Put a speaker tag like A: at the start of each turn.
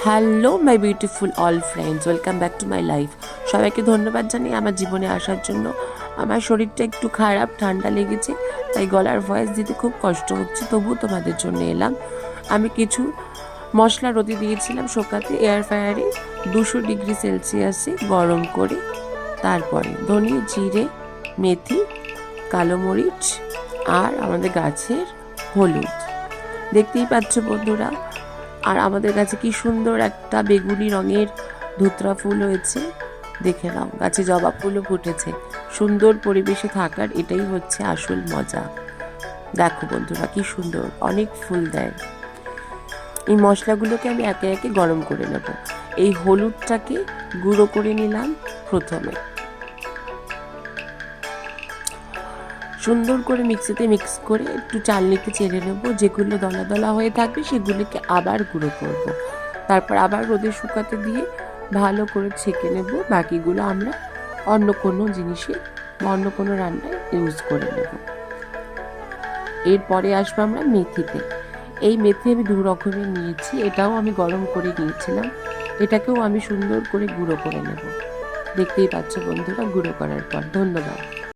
A: Hello my beautiful all friends, welcome back to my life. সবাইকে ধন্যবাদ জানিয়ে আমার জীবনে আসার জন্য। আমার শরীরটা একটু খারাপ, ঠান্ডা লেগেছে, তাই গলার ভয়েস দিতে খুব কষ্ট হচ্ছে, তবুও তোমাদের জন্য এলাম। আমি কিছু মশলা রোদে দিয়েছিলাম শোকাতে এয়ার ফ্রায়ারে 200°C গরম করে। তারপরে ধনে, জিরে, মেথি, কালো মরিচ আর আমাদের গাছের হলুদ, দেখতেই পাচ্ছ বন্ধুরা। আর আমাদের কাছে কি সুন্দর একটা বেগুনি রঙের ধুতরা ফুল হয়েছে, দেখে নাও। গাছে জবা ফুলও ফুটেছে। সুন্দর পরিবেশে থাকার এটাই হচ্ছে আসল মজা। দেখো বন্ধুরা কি সুন্দর, অনেক ফুল দেয়। এই মশলাগুলোকে আমি একে একে গরম করে নেব। এই হলুদটাকে গুঁড়ো করে নিলাম প্রথমে, সুন্দর করে মিক্সিতে মিক্স করে একটু চালনিতে চেড়ে নেবো। যেগুলো দলা দলা হয়ে থাকবে সেগুলোকে আবার গুঁড়ো করব। তারপর আবার রোদে শুকাতে দিয়ে ভালো করে ছেঁকে নেব। বাকিগুলো আমরা অন্য কোনো জিনিসে বা অন্য কোনো রান্নায় ইউজ করে নেব। এরপরে আসবো আমরা মেথিতে। এই মেথি আমি 2 রকমের নিয়েছি, এটাও আমি গরম করে নিয়েছিলাম। এটাকেও আমি সুন্দর করে গুঁড়ো করে নেব। দেখতেই পাচ্ছ বন্ধুরা গুঁড়ো করার পর। ধন্যবাদ।